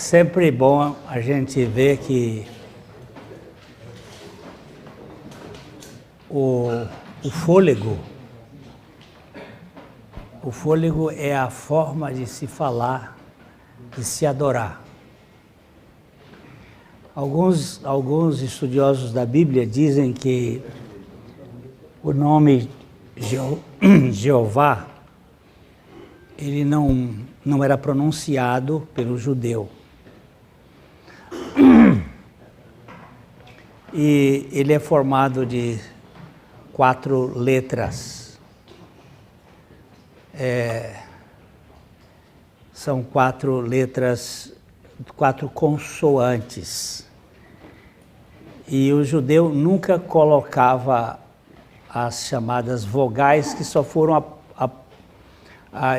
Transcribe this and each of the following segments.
sempre bom a gente ver que o fôlego é a forma de se falar, de se adorar. Alguns estudiosos da Bíblia dizem que o nome Jeová, ele não era pronunciado pelo judeu. E ele é formado de 4 letras. São 4 letras, 4 consoantes. E o judeu nunca colocava as chamadas vogais, que só foram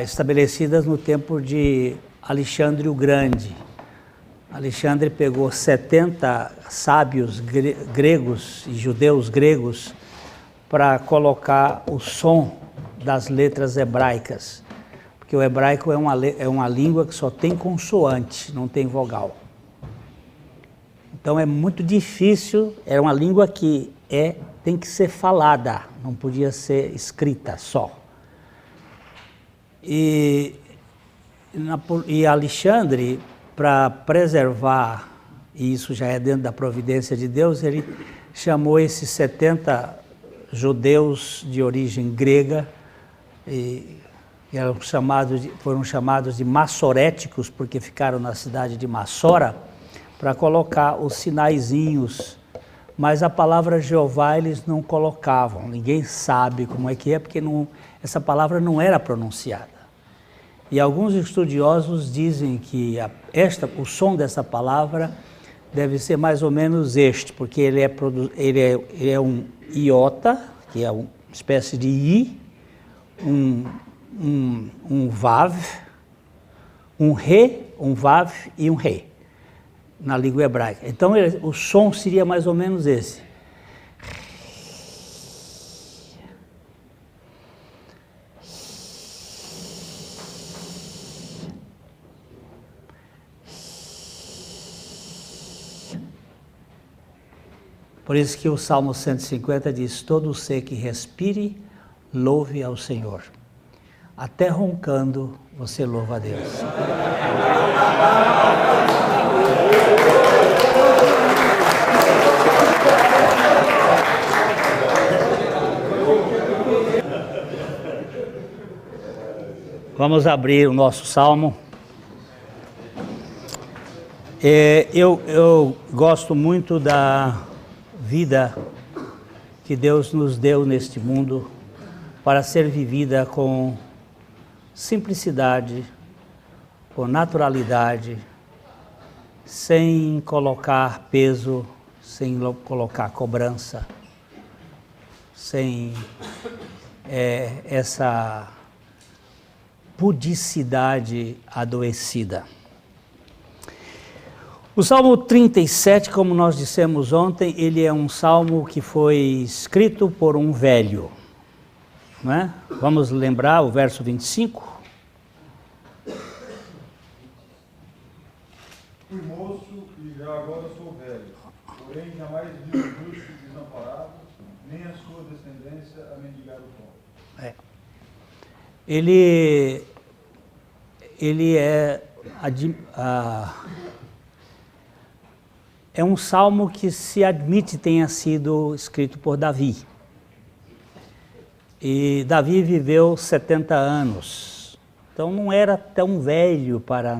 estabelecidas no tempo de Alexandre o Grande. Alexandre pegou 70 sábios gregos e judeus gregos para colocar o som das letras hebraicas, porque o hebraico é uma língua que só tem consoante, não tem vogal. Então é muito difícil, era uma língua que tem que ser falada, não podia ser escrita só. E Alexandre, para preservar, e isso já é dentro da providência de Deus, ele chamou esses 70 judeus de origem grega, e foram chamados de massoréticos, porque ficaram na cidade de Massora, para colocar os sinaizinhos, mas a palavra Jeová eles não colocavam, ninguém sabe como é que é, porque essa palavra não era pronunciada. E alguns estudiosos dizem que o som dessa palavra deve ser mais ou menos este, porque ele é um iota, que é uma espécie de i, um vav, um re, um vav e um re, na língua hebraica. Então o som seria mais ou menos esse. Por isso que o Salmo 150 diz: todo ser que respire, louve ao Senhor. Até roncando, você louva a Deus. Vamos abrir o nosso Salmo. Eu gosto muito da vida que Deus nos deu neste mundo para ser vivida com simplicidade, com naturalidade, sem colocar peso, sem colocar cobrança, sem essa pudicidade adoecida. O Salmo 37, como nós dissemos ontem, ele é um salmo que foi escrito por um velho, não é? Vamos lembrar o verso 25? Fui moço e já agora sou velho, porém jamais vi o justo desamparado, nem a sua descendência a mendigar o pão. Ele é um salmo que se admite tenha sido escrito por Davi. E Davi viveu 70 anos, então não era tão velho para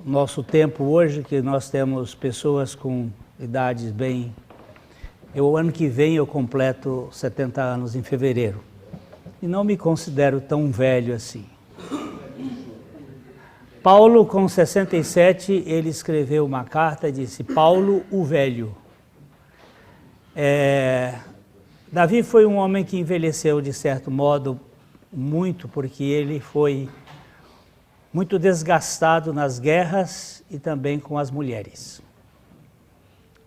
nosso tempo hoje, que nós temos pessoas com idades bem... O ano que vem eu completo 70 anos em fevereiro, e não me considero tão velho assim. Paulo, com 67, ele escreveu uma carta e disse: Paulo o Velho. Davi foi um homem que envelheceu, de certo modo, muito, porque ele foi muito desgastado nas guerras e também com as mulheres.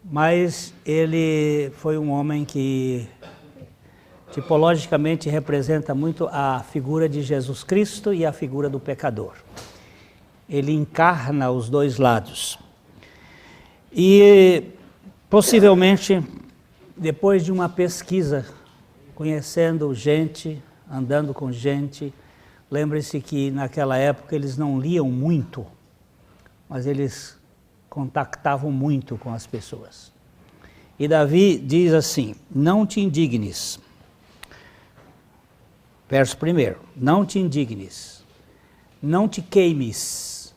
Mas ele foi um homem que tipologicamente representa muito a figura de Jesus Cristo e a figura do pecador. ele encarna os dois lados. E possivelmente, depois de uma pesquisa, conhecendo gente, andando com gente, lembre-se que naquela época eles não liam muito, mas eles contactavam muito com as pessoas. E Davi diz assim: não te indignes. Verso 1, não te indignes, não te queimes,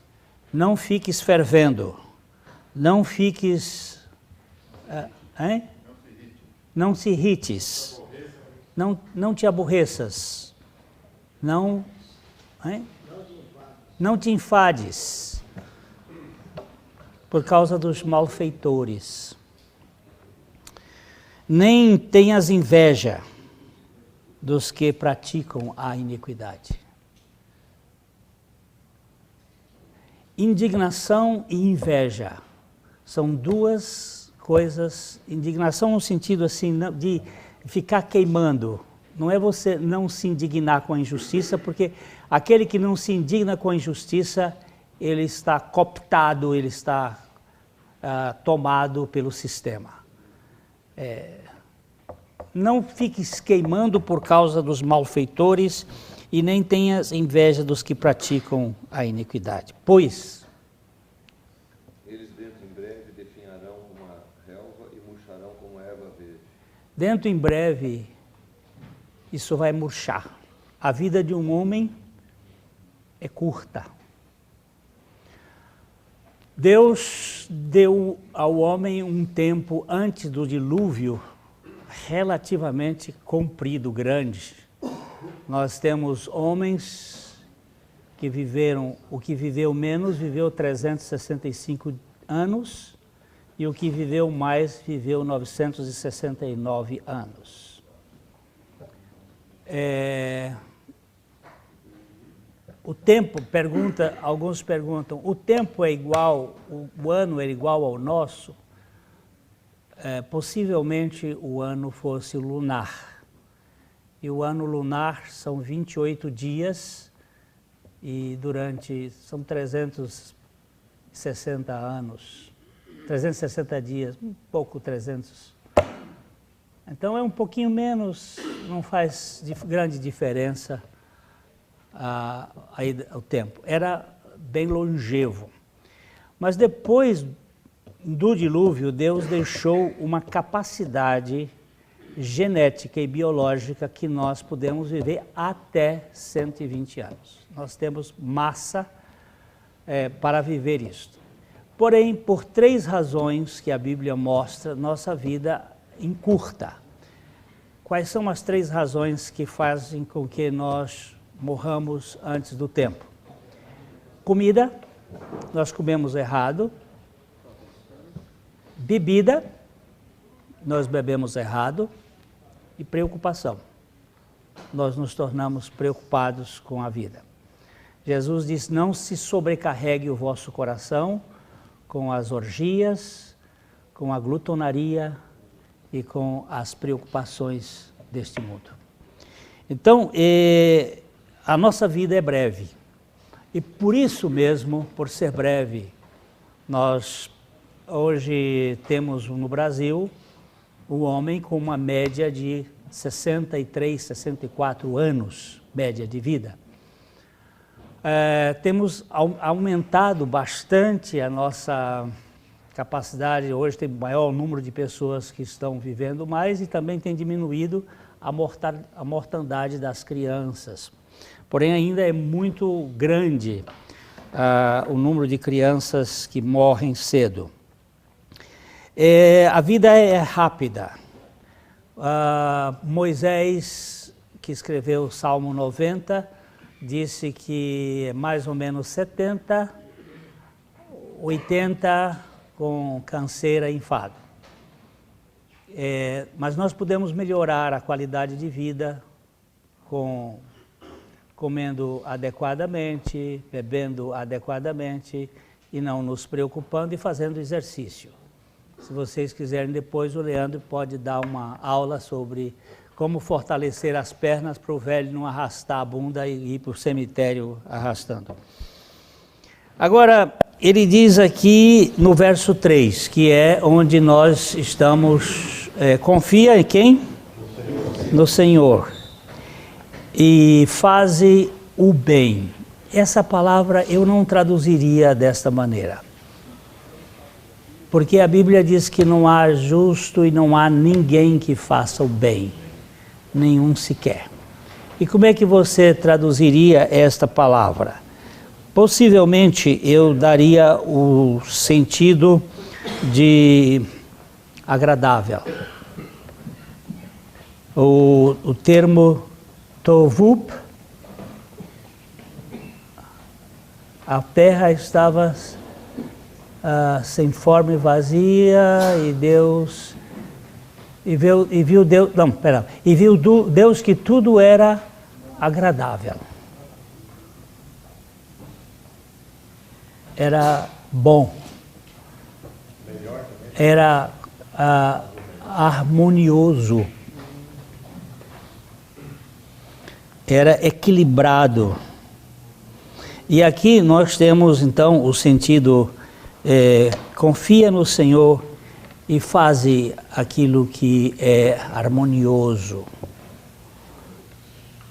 não fiques fervendo, não fiques... Não se irrites, não te aborreças, não te enfades por causa dos malfeitores, nem tenhas inveja dos que praticam a iniquidade. Indignação e inveja são duas coisas. Indignação no sentido assim de ficar queimando. Não é você não se indignar com a injustiça, porque aquele que não se indigna com a injustiça, ele está cooptado, ele está tomado pelo sistema. Não fiques queimando por causa dos malfeitores e nem tenhas inveja dos que praticam a iniquidade. Pois eles dentro em breve definharão como a relva e murcharão como a erva verde. Dentro em breve isso vai murchar. A vida de um homem é curta. Deus deu ao homem um tempo antes do dilúvio relativamente comprido, grande. Nós temos homens que viveram, o que viveu menos viveu 365 anos e o que viveu mais viveu 969 anos. O tempo, alguns perguntam, o tempo é igual, o ano é igual ao nosso? Possivelmente o ano fosse lunar. E o ano lunar são 28 dias e são 360 anos, 360 dias, um pouco 300. Então é um pouquinho menos, não faz grande diferença o tempo. Era bem longevo. Mas depois do dilúvio, Deus deixou uma capacidade genética e biológica que nós podemos viver até 120 anos. Nós temos massa para viver isto. Porém, por 3 razões que a Bíblia mostra, nossa vida encurta. Quais são as 3 razões que fazem com que nós morramos antes do tempo? Comida, nós comemos errado. Bebida, nós bebemos errado. E preocupação, nós nos tornamos preocupados com a vida. Jesus diz: não se sobrecarregue o vosso coração com as orgias, com a glutonaria e com as preocupações deste mundo. Então, a nossa vida é breve. E por isso mesmo, por ser breve, nós hoje temos no Brasil o homem com uma média de 63, 64 anos, média de vida. Temos aumentado bastante a nossa capacidade, hoje tem maior número de pessoas que estão vivendo mais e também tem diminuído a mortandade das crianças. Porém, ainda é muito grande o número de crianças que morrem cedo. A vida é rápida. Moisés, que escreveu o Salmo 90, disse que mais ou menos 70, 80 com canseira e enfado. Mas nós podemos melhorar a qualidade de vida comendo adequadamente, bebendo adequadamente e não nos preocupando e fazendo exercício. Se vocês quiserem, depois o Leandro pode dar uma aula sobre como fortalecer as pernas para o velho não arrastar a bunda e ir para o cemitério arrastando. Agora, ele diz aqui no verso 3, que é onde nós estamos, confia em quem? No Senhor. E faze o bem. Essa palavra eu não traduziria desta maneira. Porque a Bíblia diz que não há justo e não há ninguém que faça o bem. Nenhum sequer. E como é que você traduziria esta palavra? Possivelmente eu daria o sentido de agradável. O termo tovup, a terra estava sem forma e vazia, e Deus viu Deus que tudo era agradável. Era bom. Era harmonioso. Era equilibrado. E aqui nós temos então o sentido, confia no Senhor e faze aquilo que é harmonioso,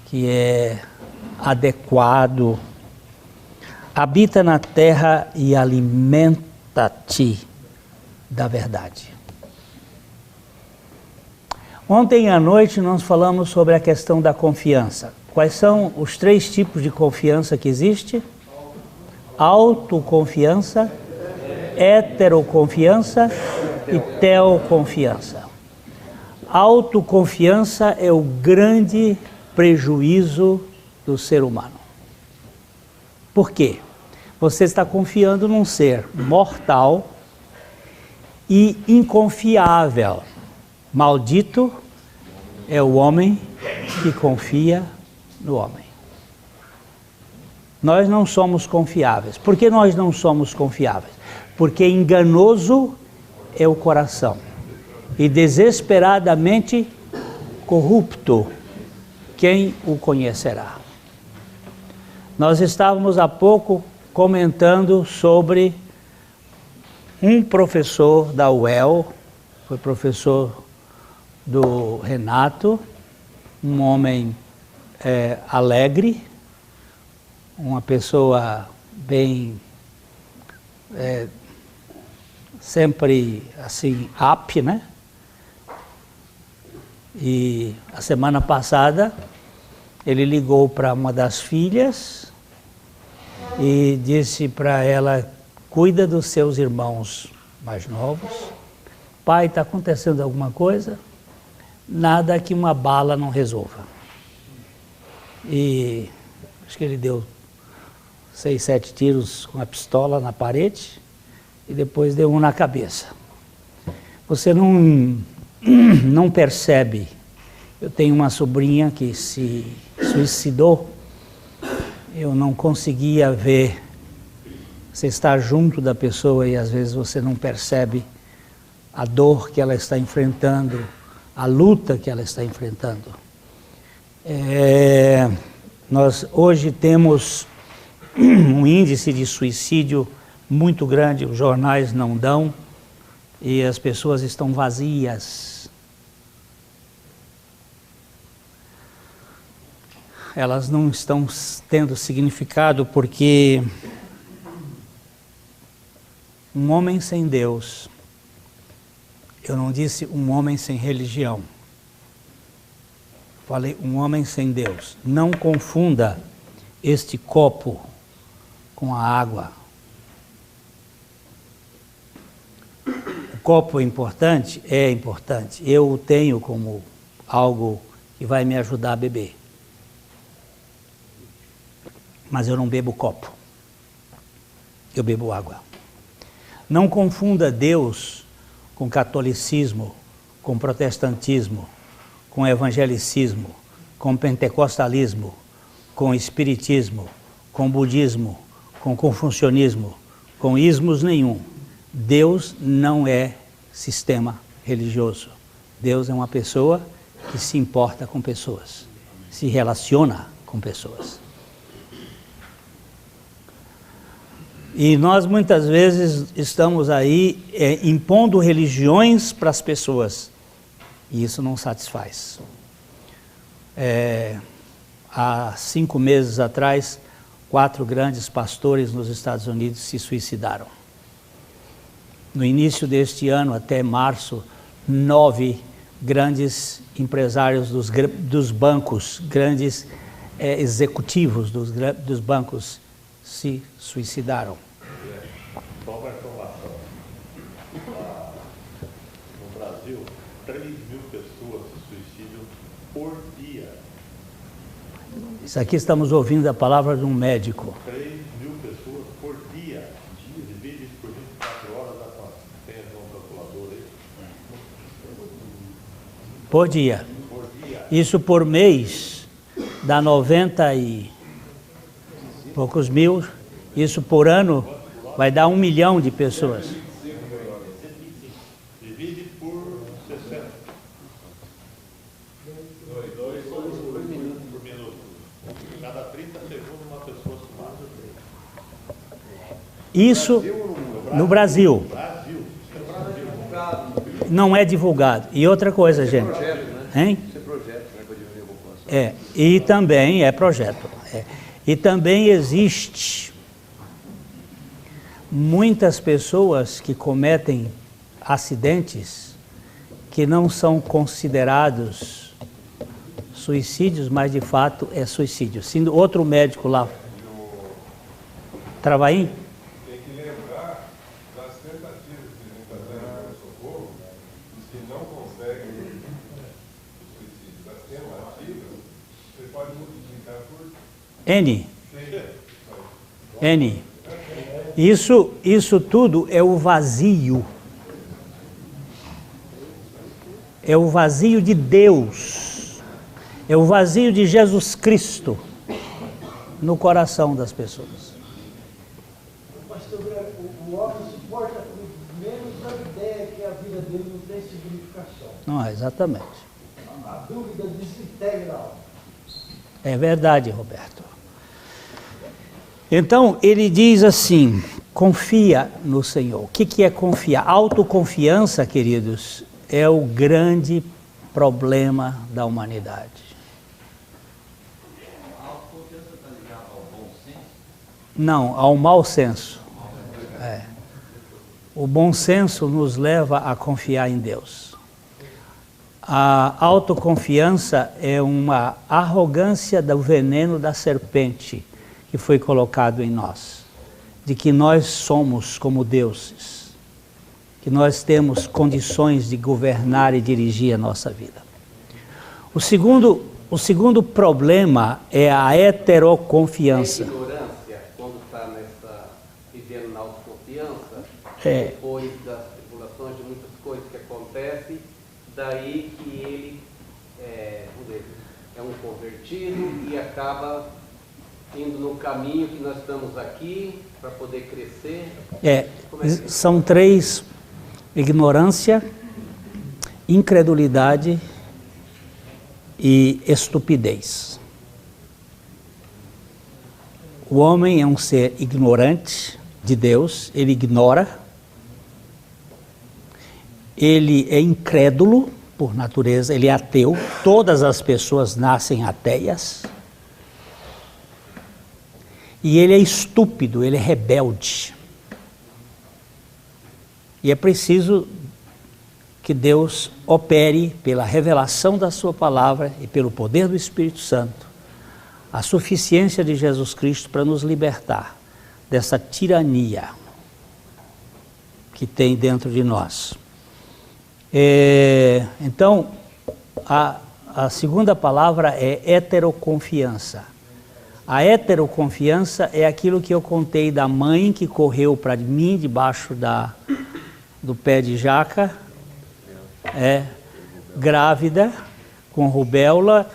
que é adequado. Habita na terra e alimenta-te da verdade. Ontem à noite nós falamos sobre a questão da confiança. Quais são os 3 tipos de confiança que existe? Autoconfiança, heteroconfiança e teoconfiança. Autoconfiança é o grande prejuízo do ser humano. Por quê? Você está confiando num ser mortal e inconfiável. Maldito é o homem que confia no homem. Nós não somos confiáveis. Por que nós não somos confiáveis? Porque enganoso é o coração e desesperadamente corrupto, quem o conhecerá? Nós estávamos há pouco comentando sobre um professor da UEL, foi professor do Renato, um homem alegre, uma pessoa bem, sempre assim, né? E a semana passada ele ligou para uma das filhas e disse para ela, cuida dos seus irmãos mais novos. Pai, está acontecendo alguma coisa? Nada que uma bala não resolva. E acho que ele deu 6, 7 tiros com a pistola na parede e depois deu um na cabeça. Você não percebe. Eu tenho uma sobrinha que se suicidou. Eu não conseguia ver. Você está junto da pessoa e às vezes você não percebe a dor que ela está enfrentando, a luta que ela está enfrentando. Nós hoje temos um índice de suicídio muito grande, os jornais não dão e as pessoas estão vazias. Elas não estão tendo significado porque um homem sem Deus, eu não disse um homem sem religião, falei um homem sem Deus. Não confunda este copo com a água. O copo é importante? É importante. Eu o tenho como algo que vai me ajudar a beber. Mas eu não bebo copo. Eu bebo água. Não confunda Deus com catolicismo, com protestantismo, com evangelicismo, com pentecostalismo, com espiritismo, com budismo, com confucionismo, com ismos nenhum. Deus não é sistema religioso. Deus é uma pessoa que se importa com pessoas, se relaciona com pessoas. E nós muitas vezes estamos aí impondo religiões para as pessoas. E isso não satisfaz. Há 5 meses atrás, 4 grandes pastores nos Estados Unidos se suicidaram. No início deste ano, até março, 9 grandes empresários dos bancos, grandes executivos dos bancos se suicidaram. Só uma informação. No Brasil, 3.000 pessoas se suicidam por dia. Isso aqui estamos ouvindo a palavra de um médico. 3.000 pessoas por dia. Divide isso por 24 horas, dá quanto? Tem um calculador aí? Por dia. Por dia. Isso por mês dá 90 e poucos mil. Isso por ano vai dar 1 milhão de pessoas. Divide por 60. 2 por minuto. Cada 30 segundos uma pessoa se mata. Isso no Brasil. Não é divulgado. E outra coisa, gente. Hein? Isso é projeto, né, para diminuir a população. E também é projeto. E também existe muitas pessoas que cometem acidentes que não são considerados suicídios, mas de fato é suicídio. Se outro médico lá, Travaim, Tem que lembrar das tentativas que a gente está tendo no socorro, os que não conseguem o suicídio, das tentativas, você pode multiplicar por N. 6. N. Isso tudo é o vazio. É o vazio de Deus. É o vazio de Jesus Cristo no coração das pessoas. Pastor, o homem suporta menos a ideia que a vida dele não tem significação. Não, exatamente. A dúvida desintegra a alma. É verdade, Roberto. Então, ele diz assim, confia no Senhor. O que é confiar? Autoconfiança, queridos, é o grande problema da humanidade. A autoconfiança está ligada ao bom senso? Não, ao mau senso. O bom senso nos leva a confiar em Deus. A autoconfiança é uma arrogância do veneno da serpente que foi colocado em nós, de que nós somos como deuses, que nós temos condições de governar e dirigir a nossa vida. O segundo problema é a heteroconfiança. A ignorância, quando está vivendo na autoconfiança, depois das tribulações, de muitas coisas que acontecem, daí que ele é um convertido e acaba indo no caminho que nós estamos aqui para poder crescer. São 3: ignorância, incredulidade e estupidez. O homem é um ser ignorante de Deus, ele ignora, ele é incrédulo por natureza, ele é ateu, todas as pessoas nascem ateias. E ele é estúpido, ele é rebelde. E é preciso que Deus opere pela revelação da sua palavra e pelo poder do Espírito Santo, a suficiência de Jesus Cristo para nos libertar dessa tirania que tem dentro de nós. Então, a segunda palavra é heteroconfiança. A heteroconfiança é aquilo que eu contei da mãe que correu para mim debaixo do pé de jaca, grávida, com rubéola,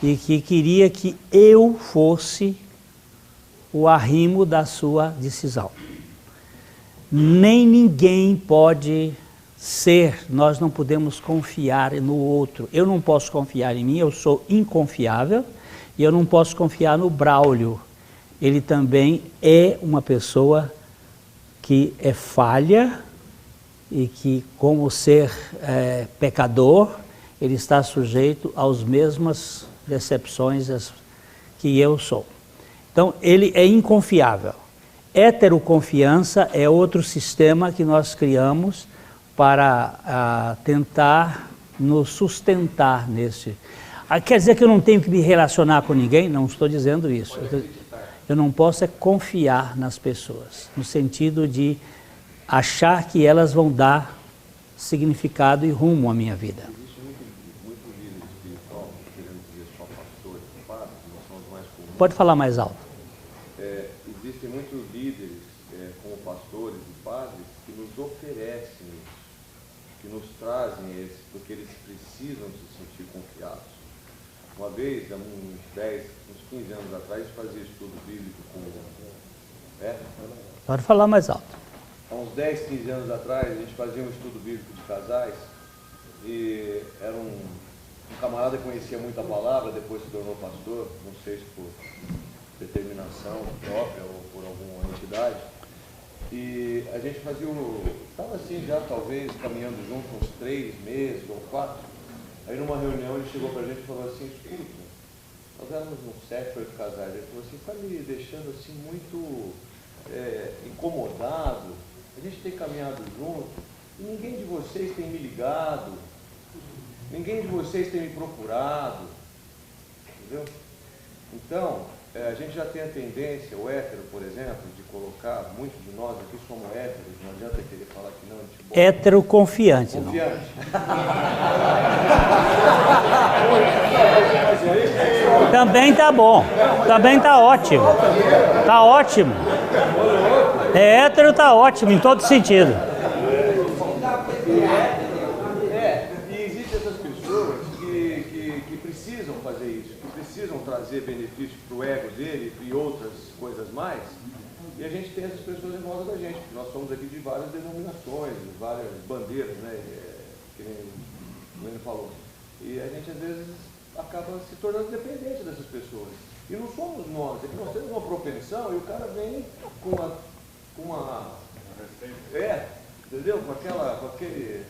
e que queria que eu fosse o arrimo da sua decisão. Nem ninguém pode ser, nós não podemos confiar no outro. Eu não posso confiar em mim, eu sou inconfiável. E eu não posso confiar no Braulio. Ele também é uma pessoa que é falha e que, como ser pecador, ele está sujeito às mesmas decepções que eu sou. Então, ele é inconfiável. Heteroconfiança é outro sistema que nós criamos para tentar nos sustentar nesse. Quer dizer que eu não tenho que me relacionar com ninguém? Não estou dizendo isso. Eu não posso confiar nas pessoas, no sentido de achar que elas vão dar significado e rumo à minha vida. Existe muito líder espiritual, querendo dizer só pastores e padres, nós somos mais comuns. Pode falar mais alto. Existem muitos líderes, como pastores e padres, que nos oferecem isso, que nos trazem esse, porque eles precisam se sentir confiados. Uma vez, há uns 15 anos atrás, fazia estudo bíblico com... Pode falar mais alto. Há uns 10, 15 anos atrás, a gente fazia um estudo bíblico de casais e era um camarada que conhecia muito a palavra, depois se tornou pastor, não sei se por determinação própria ou por alguma entidade. E a gente fazia estava assim já, talvez, caminhando junto uns 3 meses ou 4. Aí numa reunião ele chegou pra gente e falou assim, escuta, nós éramos uns 7, 8 casais, ele falou assim, está me deixando assim muito incomodado, a gente tem caminhado junto, e ninguém de vocês tem me ligado, ninguém de vocês tem me procurado, entendeu? Então, a gente já tem a tendência, o hétero, por exemplo, de colocar, muitos de nós aqui somos héteros, não adianta querer falar que não, a gente bota. Hétero confiante. Confiante. Também tá bom, também tá ótimo. Tá ótimo. Hétero tá ótimo em todo sentido. E existem essas pessoas que precisam fazer isso, que precisam trazer benefício para o ego dele e outras coisas mais, e a gente tem essas pessoas em volta da gente, porque nós somos aqui de várias denominações, de várias bandeiras, né, que nem o Lênin falou, e a gente às vezes acaba se tornando dependente dessas pessoas, e não somos nós, é que nós temos uma propensão e o cara vem com uma entendeu? Com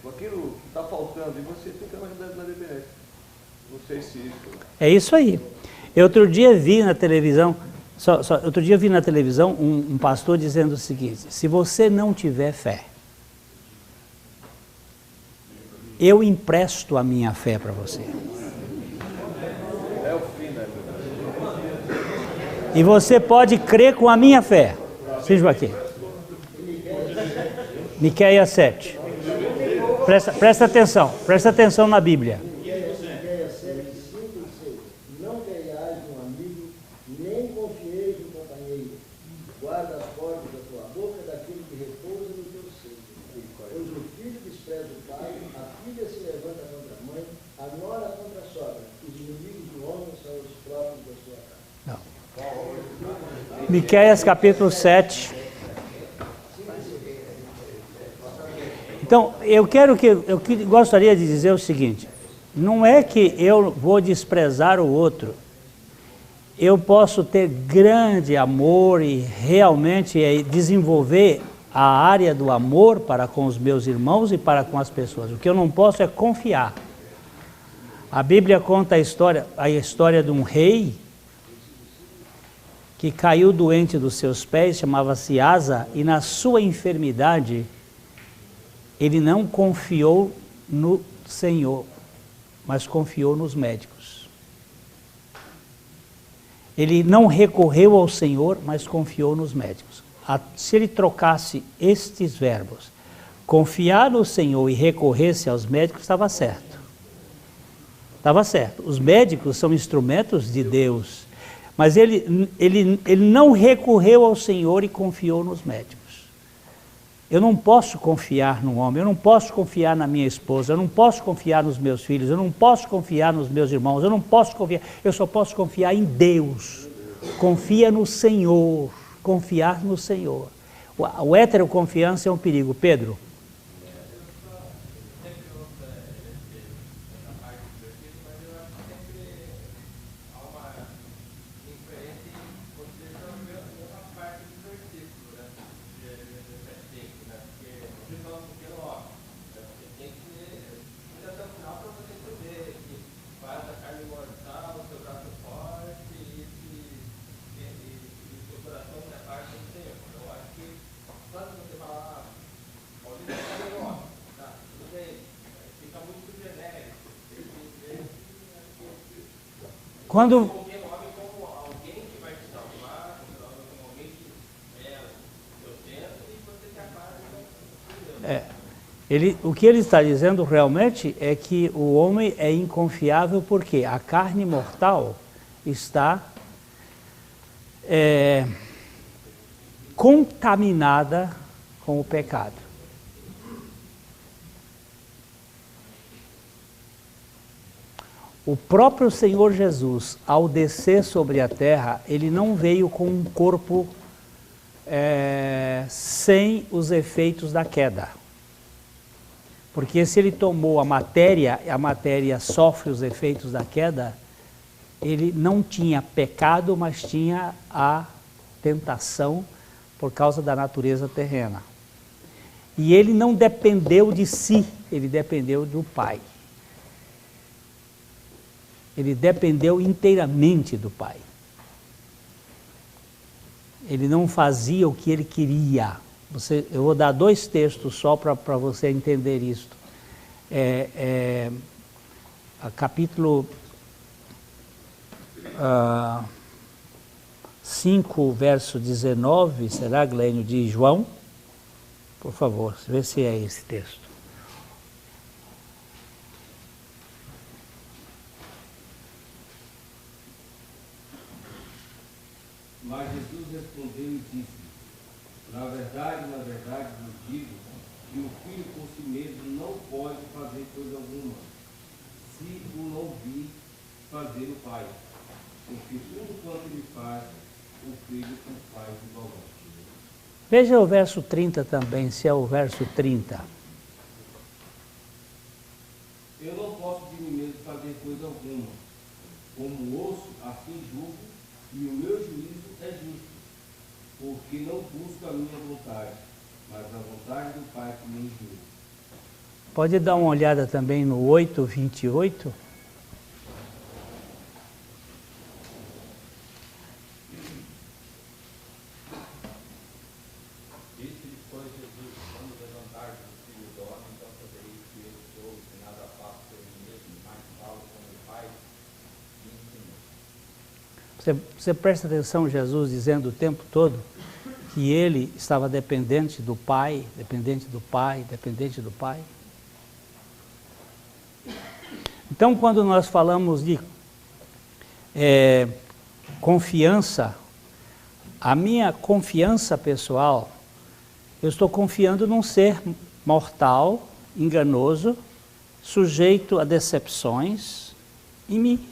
aquilo que está faltando, e você fica na dependência. Não sei se isso... É isso aí. Eu outro dia vi na televisão, um pastor dizendo o seguinte, se você não tiver fé, eu empresto a minha fé para você. É o fim da vida. E você pode crer com a minha fé. Seja aqui. Miqueias 7. Presta atenção na Bíblia. Miqueias 7, 5 e 6. Não tenhais um amigo, nem confieis um companheiro. Guarda as portas da tua boca daquele que repousa no teu seio. Pois o filho despreza o pai, a filha se levanta contra a mãe, a nora contra a sogra. Os inimigos do homem são os próprios da sua casa. Não. Miqueias capítulo 7. Então, eu gostaria de dizer o seguinte, não é que eu vou desprezar o outro, eu posso ter grande amor e realmente desenvolver a área do amor para com os meus irmãos e para com as pessoas, o que eu não posso é confiar. A Bíblia conta a história de um rei que caiu doente dos seus pés, chamava-se Asa, e na sua enfermidade, ele não confiou no Senhor, mas confiou nos médicos. Ele não recorreu ao Senhor, mas confiou nos médicos. Se ele trocasse estes verbos, confiar no Senhor e recorresse aos médicos, estava certo. Estava certo. Os médicos são instrumentos de Deus, mas ele não recorreu ao Senhor e confiou nos médicos. Eu não posso confiar no homem, eu não posso confiar na minha esposa, eu não posso confiar nos meus filhos, eu não posso confiar nos meus irmãos, eu só posso confiar em Deus. Confia no Senhor, confiar no Senhor. O heteroconfiança é um perigo. Pedro? Quando... Qualquer homem como alguém que vai te salvar, como alguém que é seu centro e você se afasta de Deus. O que ele está dizendo realmente é que o homem é inconfiável porque a carne mortal está contaminada com o pecado. O próprio Senhor Jesus, ao descer sobre a terra, ele não veio com um corpo sem os efeitos da queda. Porque se ele tomou a matéria sofre os efeitos da queda, ele não tinha pecado, mas tinha a tentação por causa da natureza terrena. E ele não dependeu de si, ele dependeu do Pai. Ele dependeu inteiramente do Pai. Ele não fazia o que ele queria. Eu vou dar 2 textos só para você entender isso. Capítulo 5, verso 19, será, Glênio, de João? Por favor, vê se é esse texto. Mas Jesus respondeu e disse: na verdade vos digo que o Filho por si mesmo não pode fazer coisa alguma, se o não vir fazer o Pai. Porque tudo quanto ele faz, o Filho faz igualmente. Veja o verso 30 também, se é o verso 30. Eu não posso de mim mesmo fazer coisa alguma. Como ouço, assim julgo, e o meu juízo é justo, porque não busco a minha vontade, mas a vontade do Pai que me enviou. Pode dar uma olhada também no 8:28. Disse-lhe, pois, Jesus: quando levantares o Filho do Homem, então sabereis que eu sou, que nada faço por mim mesmo, mas falo como o Pai me ensinou. Você presta atenção, Jesus dizendo o tempo todo que ele estava dependente do Pai, dependente do Pai, dependente do Pai. Então, quando nós falamos de confiança, a minha confiança pessoal, eu estou confiando num ser mortal, enganoso, sujeito a decepções em mim.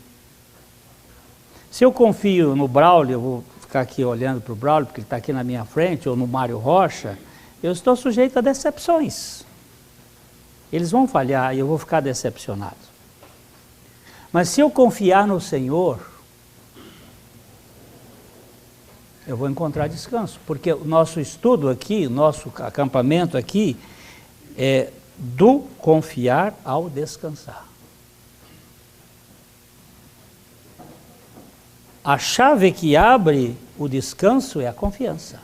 Se eu confio no Braulio, eu vou ficar aqui olhando para o Braulio, porque ele está aqui na minha frente, ou no Mário Rocha, eu estou sujeito a decepções. Eles vão falhar e eu vou ficar decepcionado. Mas se eu confiar no Senhor, eu vou encontrar descanso, porque o nosso estudo aqui, o nosso acampamento aqui, é do confiar ao descansar. A chave que abre o descanso é a confiança.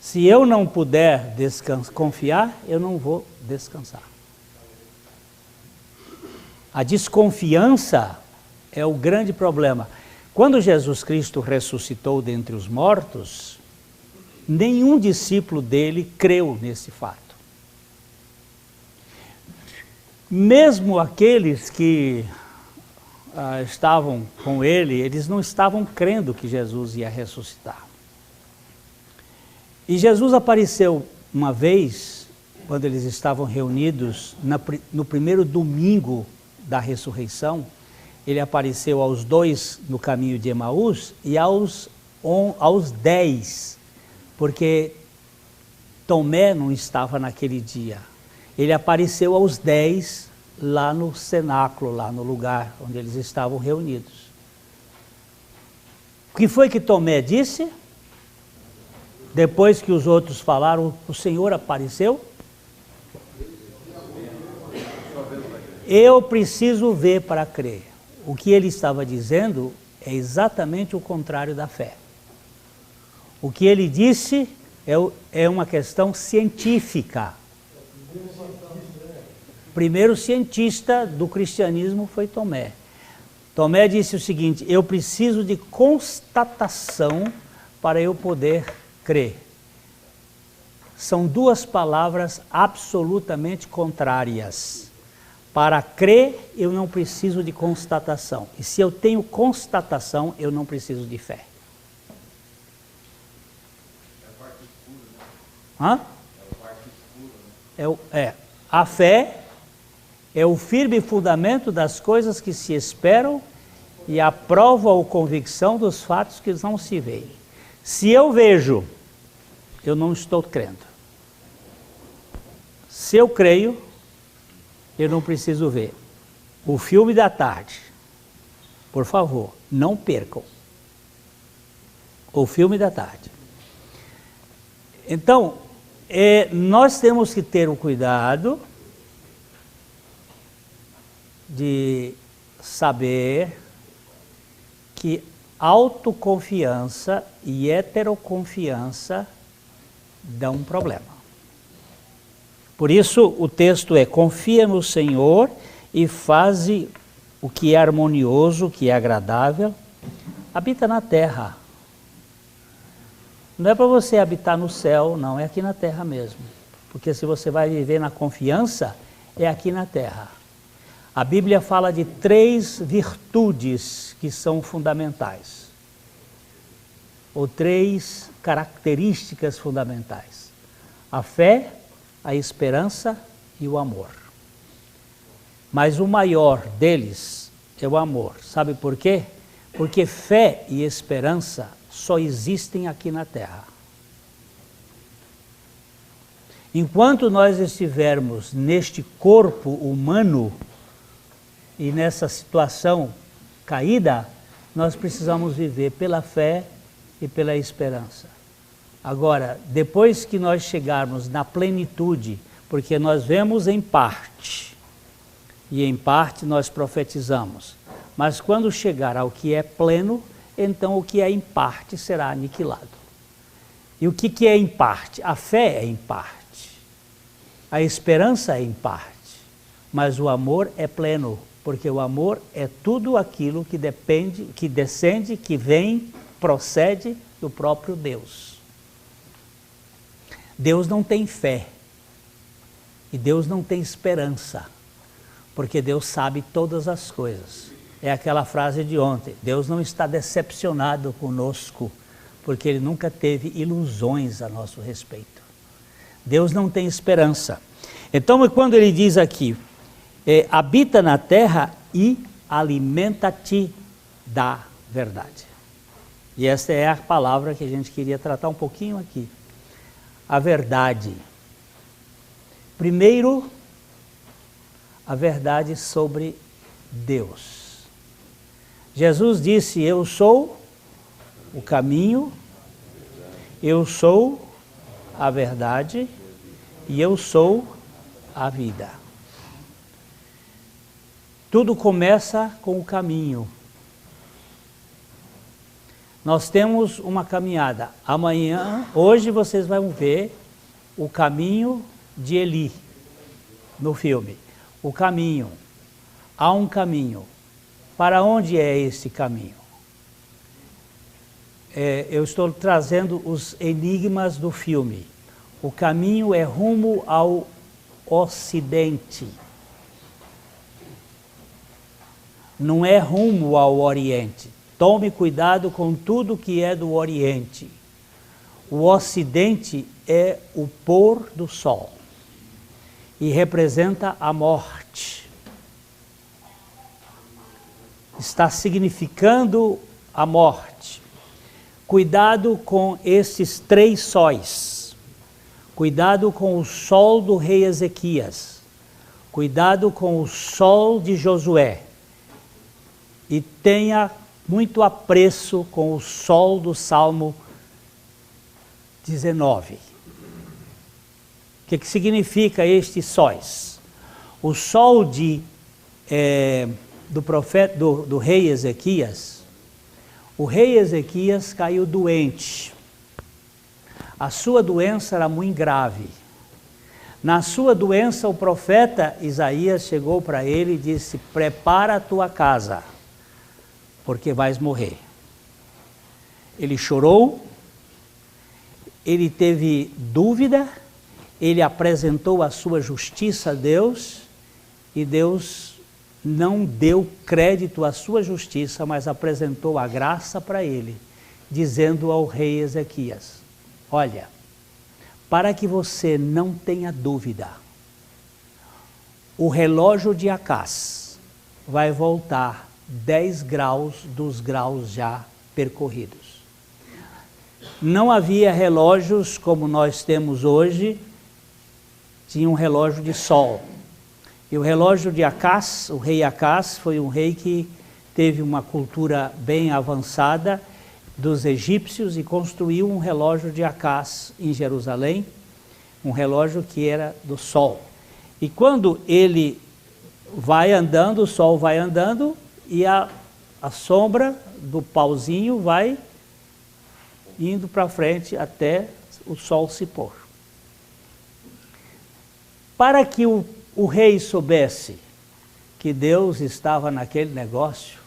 Se eu não puder confiar, eu não vou descansar. A desconfiança é o grande problema. Quando Jesus Cristo ressuscitou dentre os mortos, nenhum discípulo dele creu nesse fato. Mesmo aqueles que estavam com ele, eles não estavam crendo que Jesus ia ressuscitar. E Jesus apareceu uma vez, quando eles estavam reunidos, no primeiro domingo da ressurreição, ele apareceu aos 2 no caminho de Emaús e aos 10, porque Tomé não estava naquele dia. Ele apareceu aos 10 lá no cenáculo, lá no lugar onde eles estavam reunidos. O que foi que Tomé disse? Depois que os outros falaram, o Senhor apareceu? Eu preciso ver para crer. O que ele estava dizendo é exatamente o contrário da fé. O que ele disse é uma questão científica. O primeiro cientista do cristianismo foi Tomé. Tomé disse o seguinte: eu preciso de constatação para eu poder crer. São duas palavras absolutamente contrárias. Para crer, eu não preciso de constatação. E se eu tenho constatação, eu não preciso de fé. Hã? A fé é o firme fundamento das coisas que se esperam e a prova ou convicção dos fatos que não se veem. Se eu vejo, eu não estou crendo. Se eu creio, eu não preciso ver. O filme da tarde, por favor, não percam. O filme da tarde. Então, nós temos que ter o cuidado de saber que autoconfiança e heteroconfiança dão um problema. Por isso o texto é: confia no Senhor e faze o que é harmonioso, o que é agradável, habita na terra. Não é para você habitar no céu, não, é aqui na terra mesmo. Porque se você vai viver na confiança, é aqui na terra. A Bíblia fala de 3 virtudes que são fundamentais, ou 3 características fundamentais: a fé, a esperança e o amor. Mas o maior deles é o amor. Sabe por quê? Porque fé e esperança só existem aqui na terra. Enquanto nós estivermos neste corpo humano e nessa situação caída, nós precisamos viver pela fé e pela esperança. Agora, depois que nós chegarmos na plenitude, porque nós vemos em parte, e em parte nós profetizamos, mas quando chegar ao que é pleno, então o que é em parte será aniquilado. E o que é em parte? A fé é em parte, a esperança é em parte, mas o amor é pleno, porque o amor é tudo aquilo que depende, que descende, que vem, procede do próprio Deus. Deus não tem fé e Deus não tem esperança, porque Deus sabe todas as coisas. É aquela frase de ontem: Deus não está decepcionado conosco, porque Ele nunca teve ilusões a nosso respeito. Deus não tem esperança. Então, quando Ele diz aqui, habita na terra e alimenta-te da verdade. E essa é a palavra que a gente queria tratar um pouquinho aqui. A verdade. Primeiro, a verdade sobre Deus. Jesus disse: eu sou o caminho, eu sou a verdade e eu sou a vida. Tudo começa com o caminho. Nós temos uma caminhada. Hoje vocês vão ver o caminho de Eli no filme. O caminho. Há um caminho. Para onde é esse caminho? Eu estou trazendo os enigmas do filme. O caminho é rumo ao Ocidente. Não é rumo ao Oriente. Tome cuidado com tudo que é do Oriente. O Ocidente é o pôr do sol e representa a morte. Está significando a morte. Cuidado com esses 3 sóis. Cuidado com o sol do rei Ezequias. Cuidado com o sol de Josué. E tenha muito apreço com o sol do Salmo 19. O que significa estes sóis? O sol do profeta, do rei Ezequias, o rei Ezequias caiu doente. A sua doença era muito grave. Na sua doença, o profeta Isaías chegou para ele e disse: prepara a tua casa, porque vais morrer. Ele chorou, ele teve dúvida, ele apresentou a sua justiça a Deus, e Deus não deu crédito à sua justiça, mas apresentou a graça para ele, dizendo ao rei Ezequias: olha, para que você não tenha dúvida, o relógio de Acás vai voltar 10 graus dos graus já percorridos. Não havia relógios como nós temos hoje, tinha um relógio de sol. E o relógio de Acás, o rei Acás, foi um rei que teve uma cultura bem avançada dos egípcios e construiu um relógio de Acás em Jerusalém, um relógio que era do sol. E quando ele vai andando, o sol vai andando e a sombra do pauzinho vai indo para frente até o sol se pôr. Para que o rei soubesse que Deus estava naquele negócio,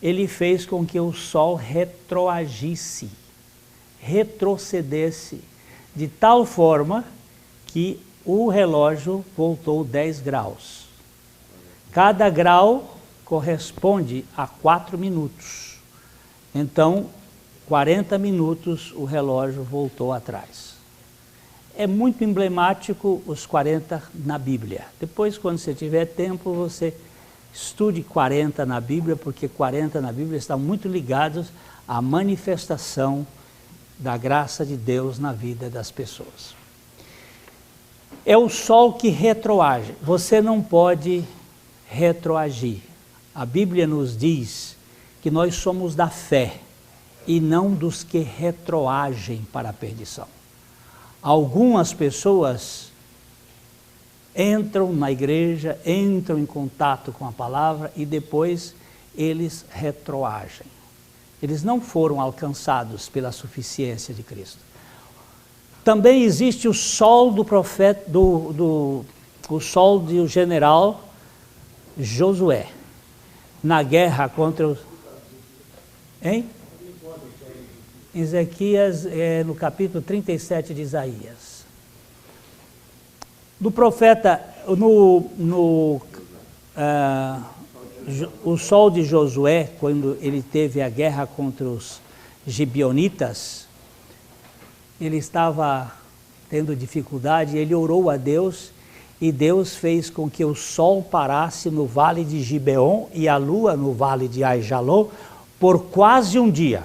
ele fez com que o sol retroagisse, retrocedesse, de tal forma que o relógio voltou 10 graus. Cada grau corresponde a 4 minutos. Então, 40 minutos o relógio voltou atrás. É muito emblemático os 40 na Bíblia. Depois, quando você tiver tempo, você estude 40 na Bíblia, porque 40 na Bíblia estão muito ligados à manifestação da graça de Deus na vida das pessoas. É o sol que retroage. Você não pode retroagir. A Bíblia nos diz que nós somos da fé e não dos que retroagem para a perdição. Algumas pessoas entram na igreja, entram em contato com a palavra e depois eles retroagem. Eles não foram alcançados pela suficiência de Cristo. Também existe o sol do profeta, o sol do general Josué, na guerra contra os... Hein? Ezequias, no capítulo 37 de Isaías. Do profeta, o sol de Josué, quando ele teve a guerra contra os gibeonitas, ele estava tendo dificuldade, ele orou a Deus, e Deus fez com que o sol parasse no vale de Gibeon e a lua no vale de Aijalon por quase um dia.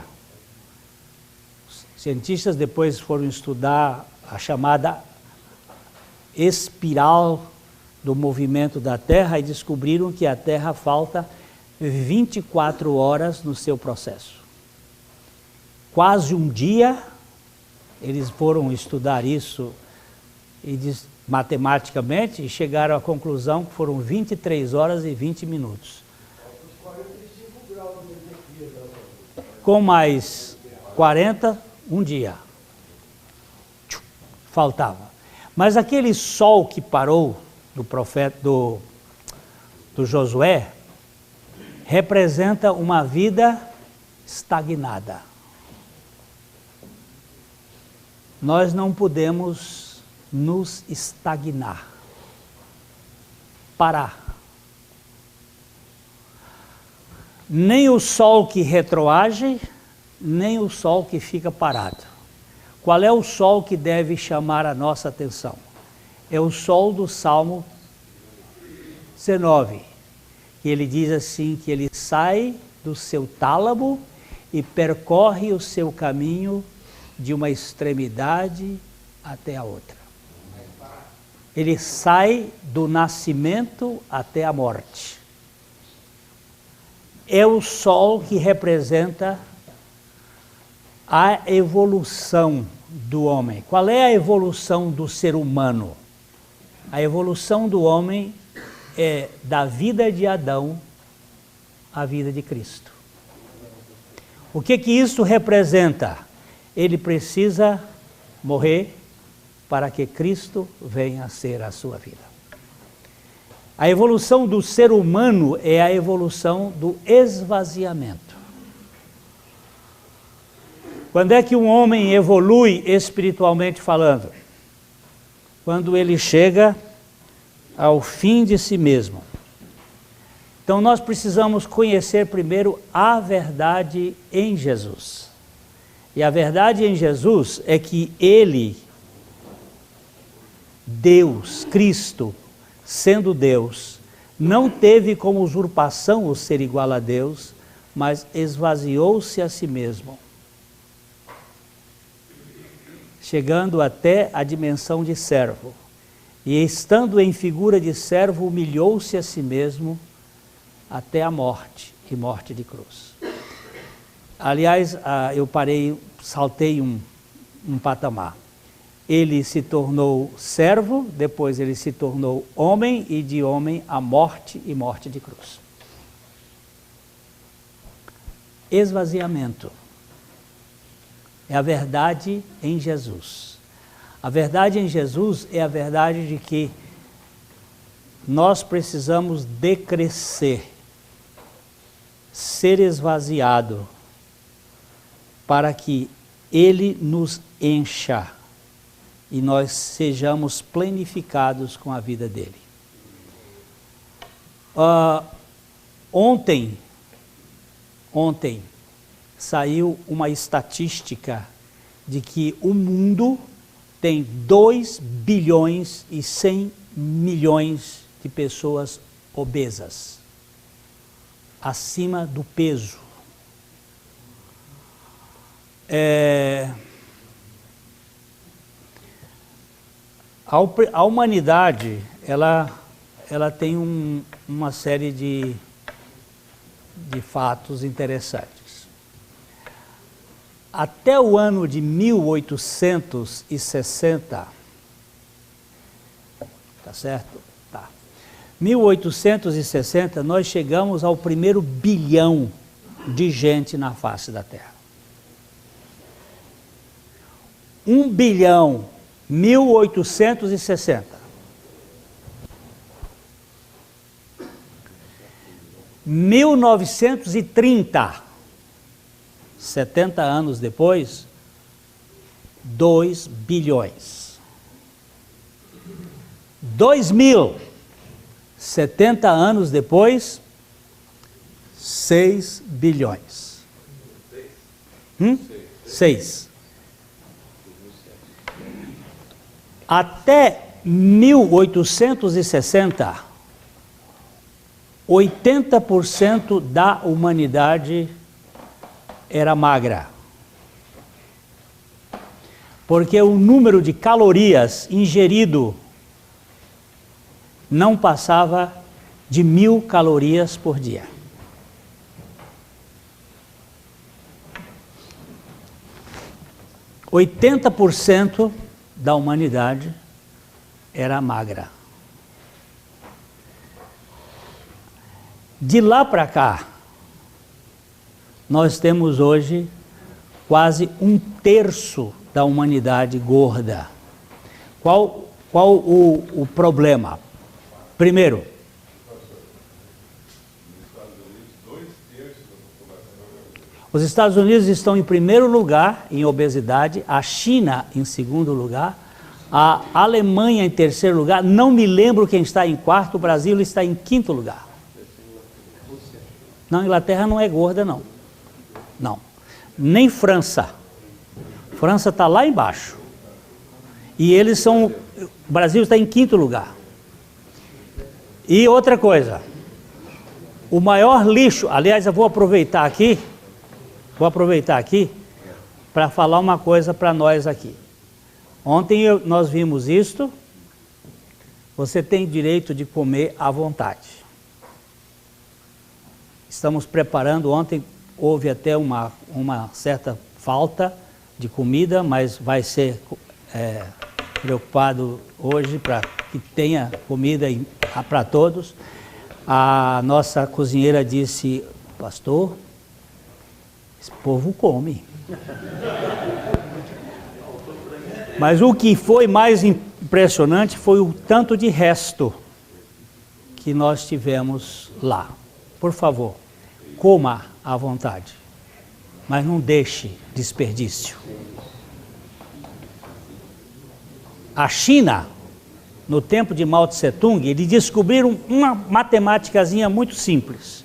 Cientistas depois foram estudar a chamada espiral do movimento da Terra e descobriram que a Terra falta 24 horas no seu processo. Quase um dia, eles foram estudar isso matematicamente e chegaram à conclusão que foram 23 horas e 20 minutos. Com mais 40, um dia. Faltava. Mas aquele sol que parou do profeta, do Josué, representa uma vida estagnada. Nós não podemos nos estagnar, parar. Nem o sol que retroage, nem o sol que fica parado. Qual é o sol que deve chamar a nossa atenção? É o sol do Salmo 19, que ele diz assim, que ele sai do seu tálamo e percorre o seu caminho de uma extremidade até a outra. Ele sai do nascimento até a morte. É o sol que representa a evolução do homem. Qual é a evolução do ser humano? A evolução do homem é da vida de Adão à vida de Cristo. O que isso representa? Ele precisa morrer para que Cristo venha a ser a sua vida. A evolução do ser humano é a evolução do esvaziamento. Quando é que um homem evolui espiritualmente falando? Quando ele chega ao fim de si mesmo. Então nós precisamos conhecer primeiro a verdade em Jesus. E a verdade em Jesus é que Ele, Deus, Cristo, sendo Deus, não teve como usurpação o ser igual a Deus, mas esvaziou-se a si mesmo, chegando até a dimensão de servo. E estando em figura de servo, humilhou-se a si mesmo até a morte, e morte de cruz. Aliás, eu saltei um patamar. Ele se tornou servo, depois ele se tornou homem, e de homem a morte e morte de cruz. Esvaziamento. É a verdade em Jesus. A verdade em Jesus é a verdade de que nós precisamos decrescer, ser esvaziado, para que Ele nos encha e nós sejamos plenificados com a vida dele. Ontem saiu uma estatística de que o mundo tem 2 bilhões e 100 milhões de pessoas obesas, acima do peso. A humanidade, ela tem uma série de fatos interessantes. Até o ano de 1860, tá certo? Tá. 1860, nós chegamos ao primeiro bilhão de gente na face da Terra. 1 bilhão, 1860. 1930, 70 anos depois, 2 bilhões. 2000, 70 anos depois, 6 bilhões. 6. Até 1860, 80% da humanidade era magra. Porque o número de calorias ingerido não passava de 1000 calorias por dia. – 80% da humanidade era magra. De lá para cá, nós temos hoje quase 1/3 da humanidade gorda. Qual o problema? Primeiro, os Estados Unidos estão em primeiro lugar em obesidade, a China em segundo lugar, a Alemanha em terceiro lugar, não me lembro quem está em quarto, o Brasil está em quinto lugar. Não, a Inglaterra não é gorda, não. Não. Nem França. França está lá embaixo. E eles são... O Brasil está em quinto lugar. E outra coisa. O maior lixo... Aliás, eu vou aproveitar aqui para falar uma coisa para nós aqui. Ontem nós vimos isto. Você tem direito de comer à vontade. Estamos preparando, ontem houve até uma certa falta de comida, mas vai ser preocupado hoje para que tenha comida para todos. A nossa cozinheira disse, pastor, esse povo come. Mas o que foi mais impressionante foi o tanto de resto que nós tivemos lá. Por favor, coma à vontade. mas não deixe desperdício. A China, no tempo de Mao Tse Tung, eles descobriram uma matemáticazinha muito simples.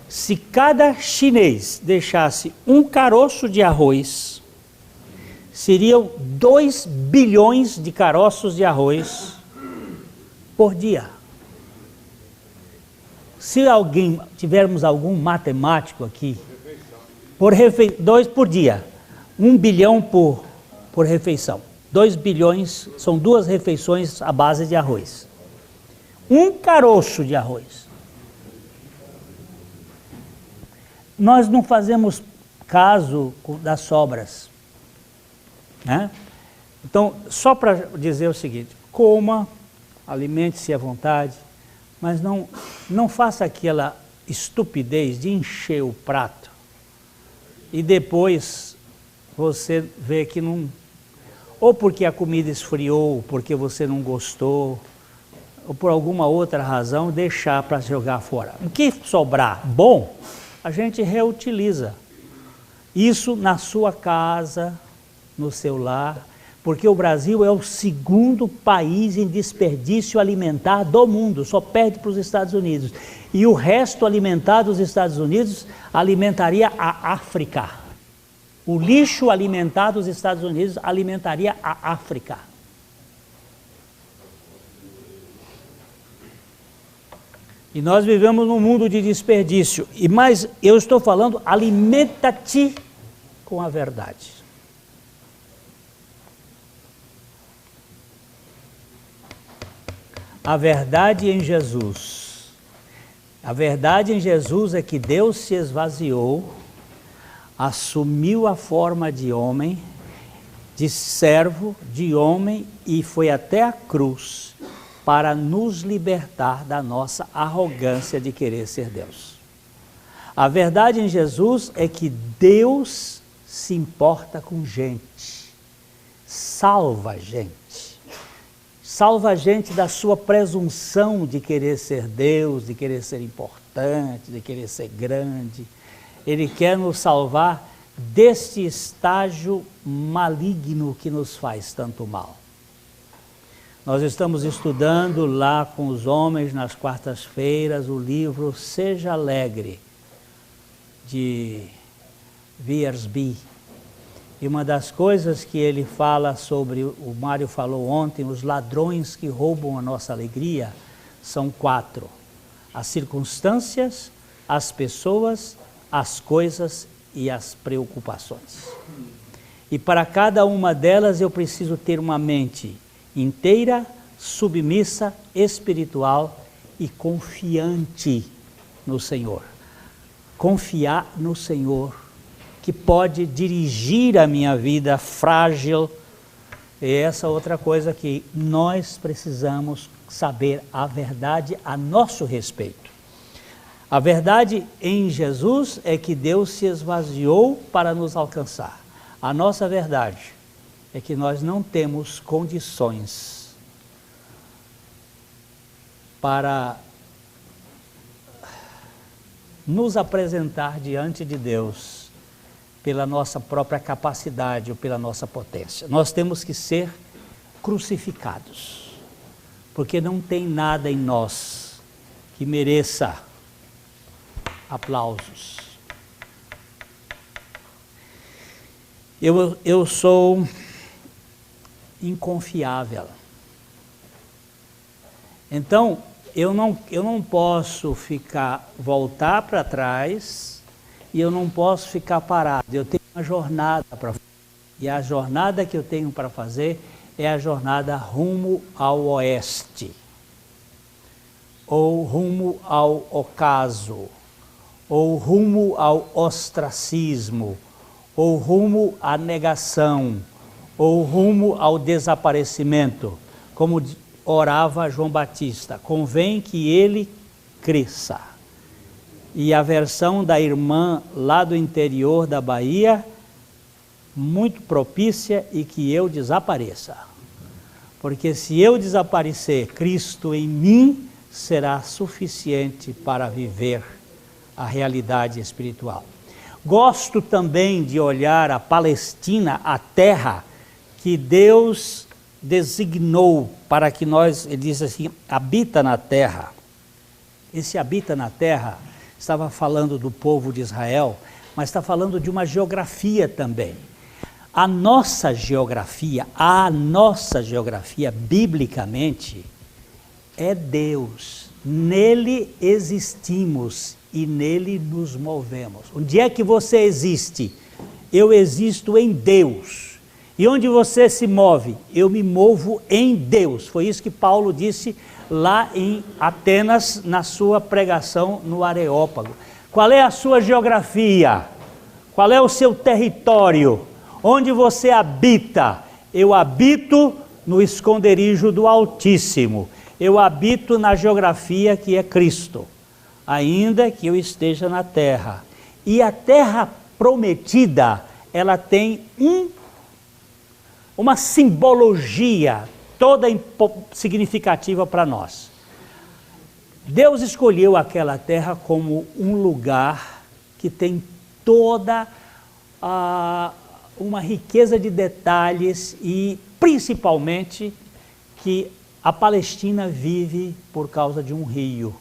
Se cada chinês deixasse um caroço de arroz, seriam 2 bilhões de caroços de arroz por dia. Se tivermos algum matemático aqui, 2 por dia, 1 bilhão por refeição. 2 bilhões são 2 refeições à base de arroz. Um caroço de arroz. Nós não fazemos caso das sobras, né? Então, só para dizer o seguinte, coma, alimente-se à vontade, mas não faça aquela estupidez de encher o prato e depois você vê que não... Ou porque a comida esfriou, ou porque você não gostou, ou por alguma outra razão, deixar para jogar fora. O que sobrar bom, a gente reutiliza. Isso na sua casa, no seu lar, porque o Brasil é o 2º país em desperdício alimentar do mundo, só perde para os Estados Unidos. E o resto alimentar dos Estados Unidos alimentaria a África. O lixo alimentar dos Estados Unidos alimentaria a África. E nós vivemos num mundo de desperdício. Mas eu estou falando, alimenta-te com a verdade. A verdade em Jesus. A verdade em Jesus é que Deus se esvaziou, assumiu a forma de homem, de servo, de homem, e foi até a cruz para nos libertar da nossa arrogância de querer ser Deus. A verdade em Jesus é que Deus se importa com gente, salva gente. Salva a gente da sua presunção de querer ser Deus, de querer ser importante, de querer ser grande. Ele quer nos salvar deste estágio maligno que nos faz tanto mal. Nós estamos estudando lá com os homens nas quartas-feiras o livro Seja Alegre, de Wiersbe. E uma das coisas que ele fala sobre, o Mário falou ontem, os ladrões que roubam a nossa alegria, são 4. As circunstâncias, as pessoas, as coisas e as preocupações. E para cada uma delas eu preciso ter uma mente inteira, submissa, espiritual e confiante no Senhor. Confiar no Senhor, que pode dirigir a minha vida frágil. E essa outra coisa que nós precisamos saber a verdade a nosso respeito. A verdade em Jesus é que Deus se esvaziou para nos alcançar. A nossa verdade é que nós não temos condições para nos apresentar diante de Deus pela nossa própria capacidade ou pela nossa potência. Nós temos que ser crucificados, porque não tem nada em nós que mereça aplausos. Eu sou inconfiável. Então, eu não posso voltar para trás e eu não posso ficar parado. Eu tenho uma jornada para fazer. E a jornada que eu tenho para fazer é a jornada rumo ao oeste, ou rumo ao ocaso, ou rumo ao ostracismo, ou rumo à negação, ou rumo ao desaparecimento, como orava João Batista. Convém que ele cresça. E a versão da irmã lá do interior da Bahia, muito propícia, e que eu desapareça. Porque se eu desaparecer, Cristo em mim será suficiente para viver a realidade espiritual. Gosto também de olhar a Palestina, a terra que Deus designou para que nós, ele diz assim, habita na terra. Esse habita na terra, estava falando do povo de Israel, mas está falando de uma geografia também. A nossa geografia, biblicamente, é Deus. Nele existimos e nele nos movemos. Onde é que você existe? Eu existo em Deus. E onde você se move? Eu me movo em Deus. Foi isso que Paulo disse lá em Atenas, na sua pregação no Areópago. Qual é a sua geografia? Qual é o seu território? Onde você habita? Eu habito no esconderijo do Altíssimo. Eu habito na geografia que é Cristo, ainda que eu esteja na terra. E a terra prometida, ela tem uma simbologia toda significativa para nós. Deus escolheu aquela terra como um lugar que tem toda uma riqueza de detalhes e principalmente que a Palestina vive por causa de um rio.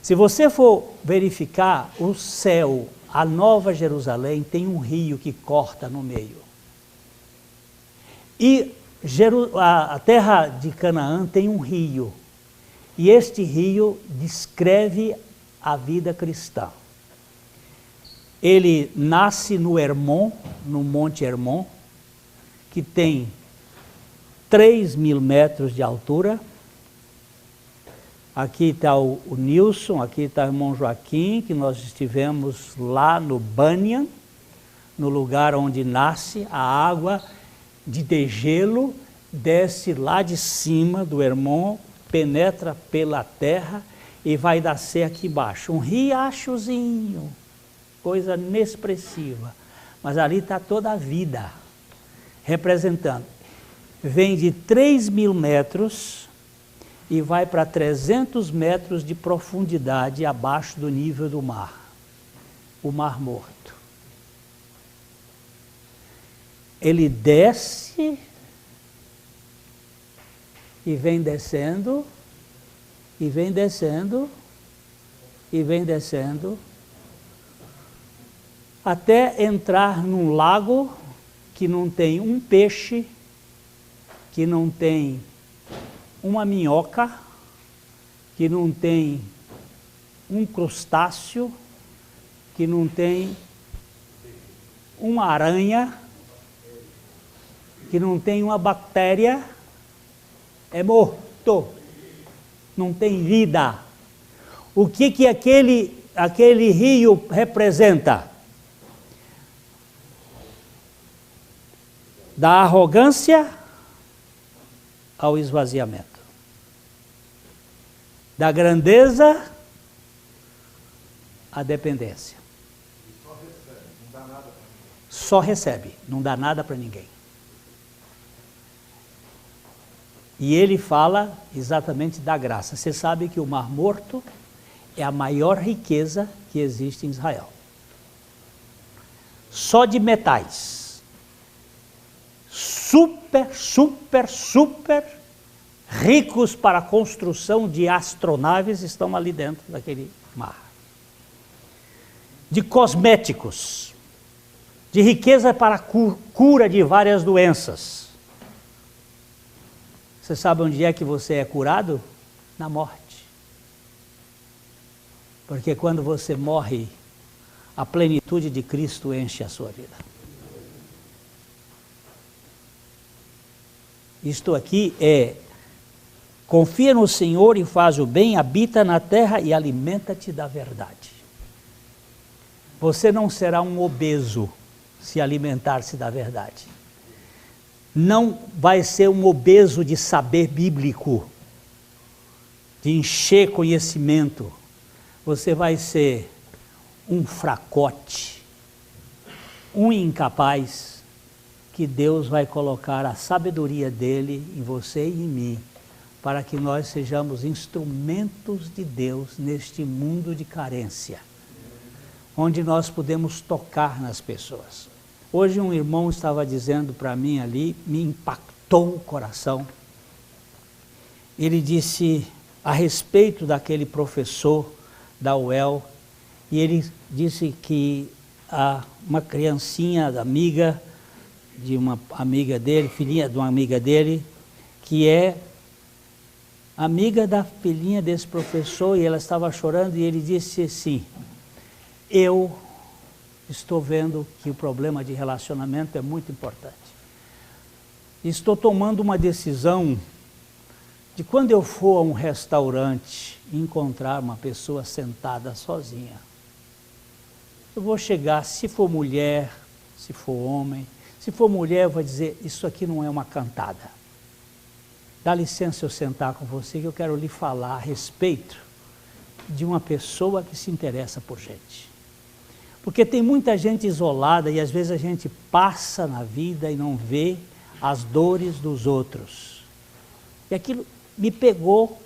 Se você for verificar o céu, a Nova Jerusalém tem um rio que corta no meio. E a terra de Canaã tem um rio. E este rio descreve a vida cristã. Ele nasce no Hermon, no Monte Hermon, que tem 3.000 metros de altura. Aqui está o Nilson, aqui está o irmão Joaquim, que nós estivemos lá no Banyan, no lugar onde nasce a água de degelo, desce lá de cima do Hermon, penetra pela terra e vai nascer aqui embaixo. Um riachozinho, coisa inexpressiva, mas ali está toda a vida representando. Vem de 3.000 metros e vai para 300 metros de profundidade abaixo do nível do mar, o Mar Morto. Ele desce e vem descendo, e vem descendo, e vem descendo, até entrar num lago que não tem um peixe, que não tem uma minhoca, que não tem um crustáceo, que não tem uma aranha, que não tem uma bactéria, é morto, não tem vida. O que aquele rio representa? Da arrogância ao esvaziamento, da grandeza à dependência. Só recebe, não dá nada para ninguém. E ele fala exatamente da graça. Você sabe que o Mar Morto é a maior riqueza que existe em Israel. Só de metais. Super ricos para a construção de astronaves estão ali dentro daquele mar. De cosméticos, de riqueza para a cura de várias doenças. Você sabe onde é que você é curado? Na morte. Porque quando você morre, a plenitude de Cristo enche a sua vida. Isto aqui é: confia no Senhor e faz o bem, habita na terra e alimenta-te da verdade. Você não será um obeso se alimentar-se da verdade. Não vai ser um obeso de saber bíblico, de encher conhecimento. Você vai ser um fracote, um incapaz, que Deus vai colocar a sabedoria dele em você e em mim, para que nós sejamos instrumentos de Deus neste mundo de carência. onde nós podemos tocar nas pessoas. Hoje um irmão estava dizendo para mim ali, me impactou o coração. Ele disse a respeito daquele professor da UEL, e ele disse que uma criancinha amiga de uma amiga dele, filhinha de uma amiga dele, que é amiga da filhinha desse professor, e ela estava chorando, e ele disse assim: eu estou vendo que o problema de relacionamento é muito importante. Estou tomando uma decisão de quando eu for a um restaurante e encontrar uma pessoa sentada sozinha, eu vou chegar, se for mulher, se for homem, se for mulher eu vou dizer, isso aqui não é uma cantada. Dá licença eu sentar com você que eu quero lhe falar a respeito de uma pessoa que se interessa por gente. Porque tem muita gente isolada e às vezes a gente passa na vida e não vê as dores dos outros. E aquilo me pegou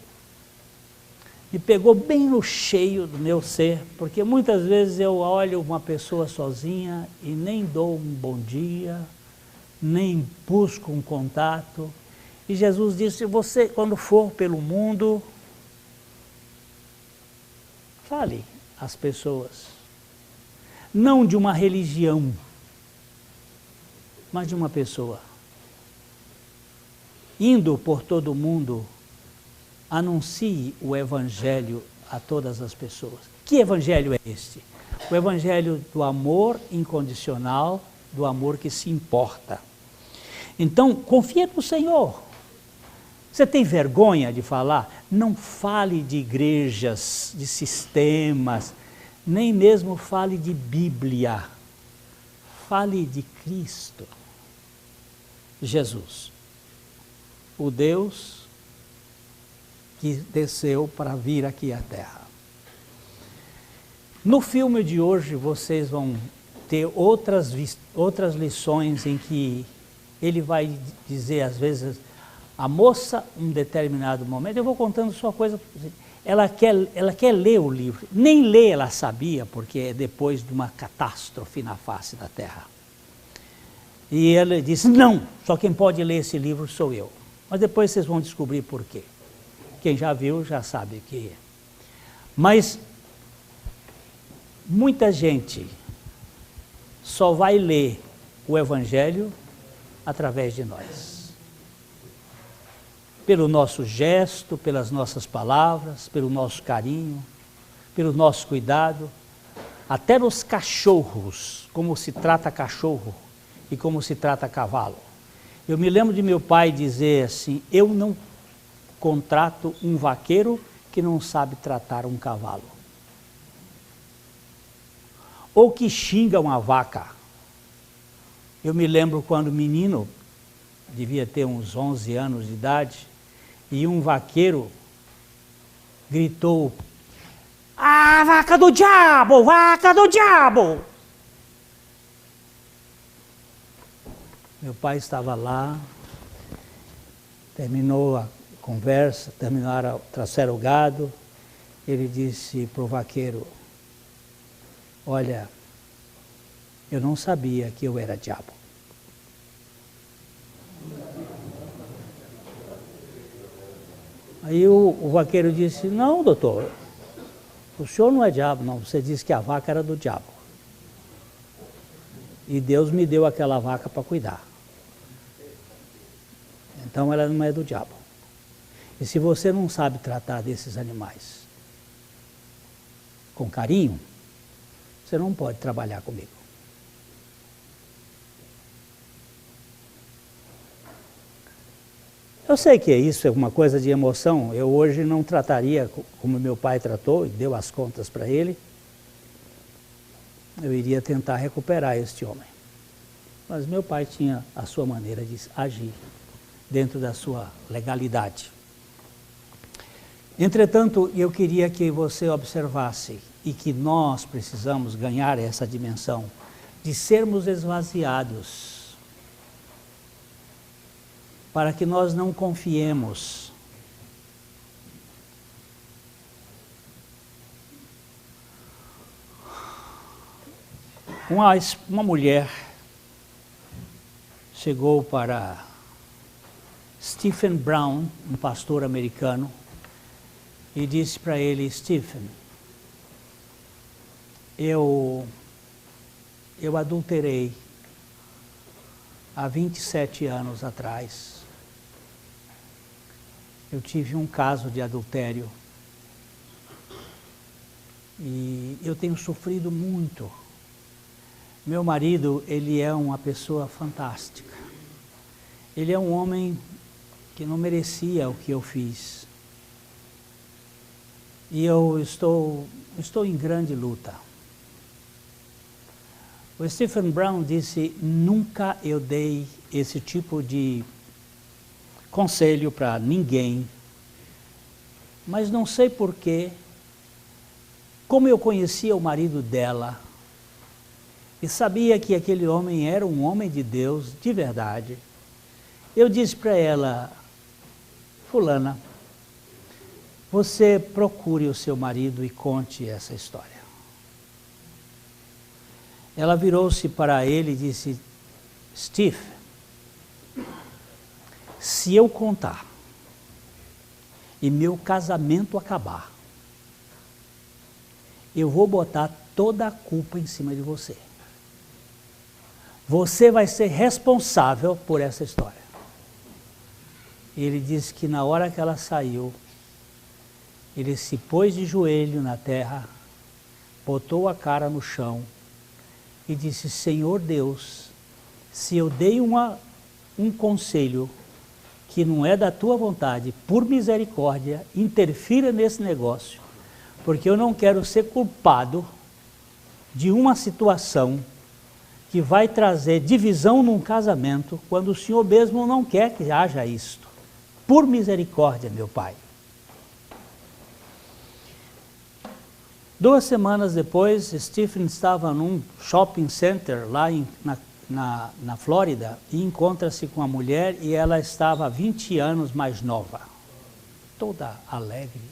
bem no cheio do meu ser, porque muitas vezes eu olho uma pessoa sozinha e nem dou um bom dia, nem busco um contato. E Jesus disse, você quando for pelo mundo, fale às pessoas, não de uma religião, mas de uma pessoa. Indo por todo o mundo, anuncie o Evangelho a todas as pessoas. Que Evangelho é este? O Evangelho do amor incondicional, do amor que se importa. Então, confia no Senhor. Você tem vergonha de falar? Não fale de igrejas, de sistemas, nem mesmo fale de Bíblia. Fale de Cristo, Jesus, o Deus que desceu para vir aqui à Terra. No filme de hoje vocês vão ter outras lições em que ele vai dizer às vezes, a moça, em um determinado momento, eu vou contando só coisa, ela quer ler o livro, nem ler ela sabia, porque é depois de uma catástrofe na face da Terra. E ele disse, não, só quem pode ler esse livro sou eu. Mas depois vocês vão descobrir por quê. Quem já viu já sabe o que é. Mas muita gente só vai ler o Evangelho através de nós. Pelo nosso gesto, pelas nossas palavras, pelo nosso carinho, pelo nosso cuidado. Até nos cachorros, como se trata cachorro e como se trata cavalo. Eu me lembro de meu pai dizer assim, eu não contrato um vaqueiro que não sabe tratar um cavalo. Ou que xinga uma vaca. Eu me lembro quando menino, devia ter uns 11 anos de idade, e um vaqueiro gritou, "Ah, vaca do diabo, vaca do diabo!" Meu pai estava lá, terminou a conversa, trouxeram o gado, ele disse para o vaqueiro, olha, eu não sabia que eu era diabo. Aí o vaqueiro disse, não, doutor, o senhor não é diabo, não, você disse que a vaca era do diabo. E Deus me deu aquela vaca para cuidar. Então ela não é do diabo. E se você não sabe tratar desses animais com carinho, você não pode trabalhar comigo. Eu sei que isso é uma coisa de emoção, eu hoje não trataria como meu pai tratou, e deu as contas para ele. Eu iria tentar recuperar este homem. Mas meu pai tinha a sua maneira de agir, dentro da sua legalidade. Entretanto, eu queria que você observasse, e que nós precisamos ganhar essa dimensão, de sermos esvaziados, para que nós não confiemos Uma mulher chegou para Stephen Brown, um pastor americano, e disse para ele: Stephen, eu adulterei há 27 anos atrás. Eu tive um caso de adultério e eu tenho sofrido muito. Meu marido, ele é uma pessoa fantástica. Ele é um homem que não merecia o que eu fiz. E eu estou em grande luta. O Stephen Brown disse: nunca eu dei esse tipo de conselho para ninguém, mas não sei porquê, como eu conhecia o marido dela, e sabia que aquele homem era um homem de Deus, de verdade, eu disse para ela: fulana, você procure o seu marido e conte essa história. Ela virou-se para ele e disse: Steve, se eu contar e meu casamento acabar, eu vou botar toda a culpa em cima de você. Você vai ser responsável por essa história. Ele disse que na hora que ela saiu, ele se pôs de joelho na terra, botou a cara no chão e disse: Senhor Deus, se eu dei um conselho que não é da tua vontade, por misericórdia, interfira nesse negócio, porque eu não quero ser culpado de uma situação que vai trazer divisão num casamento, quando o Senhor mesmo não quer que haja isto. Por misericórdia, meu Pai. 2 semanas depois, Stephen estava num shopping center lá na Flórida e encontra-se com a mulher e ela estava 20 anos mais nova, toda alegre.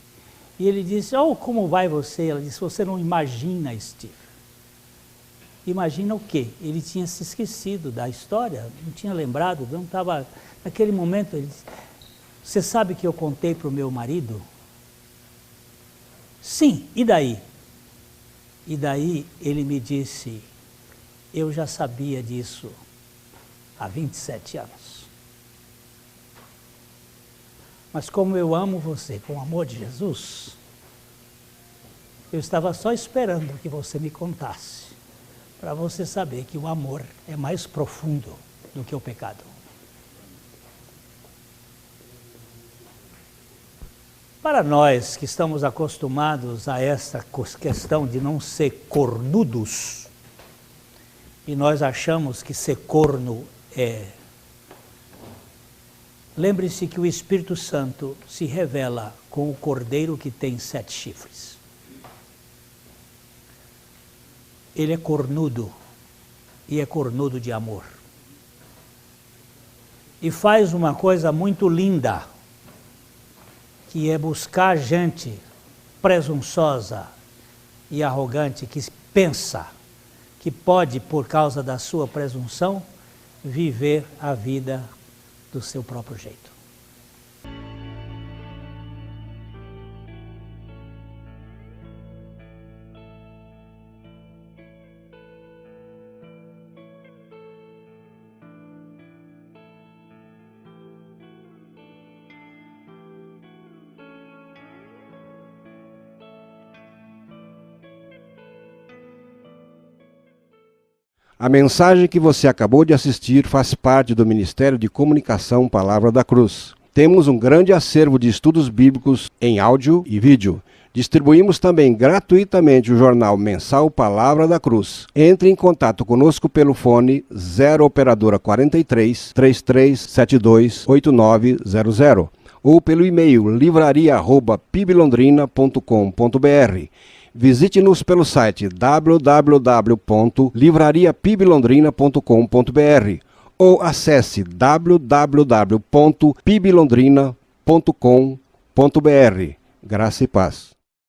E ele disse: oh, como vai você? Ela disse: você não imagina, Steve. Imagina o quê? Ele tinha se esquecido da história, não tinha lembrado, não estava... Naquele momento ele disse: você sabe que eu contei para o meu marido? Sim, e daí? E daí ele me disse: eu já sabia disso há 27 anos. Mas como eu amo você com o amor de Jesus, eu estava só esperando que você me contasse, para você saber que o amor é mais profundo do que o pecado. Para nós que estamos acostumados a essa questão de não ser cornudos, e nós achamos que ser corno é... Lembre-se que o Espírito Santo se revela com o cordeiro que tem 7 chifres. Ele é cornudo, e é cornudo de amor. E faz uma coisa muito linda, que é buscar gente presunçosa e arrogante que pensa que pode, por causa da sua presunção, viver a vida do seu próprio jeito. A mensagem que você acabou de assistir faz parte do Ministério de Comunicação Palavra da Cruz. Temos um grande acervo de estudos bíblicos em áudio e vídeo. Distribuímos também gratuitamente o jornal mensal Palavra da Cruz. Entre em contato conosco pelo fone 0 operadora 43 3372 8900 ou pelo e-mail livraria@piblondrina.com.br. Visite-nos pelo site www.livrariapiblondrina.com.br ou acesse www.piblondrina.com.br. Graça e paz.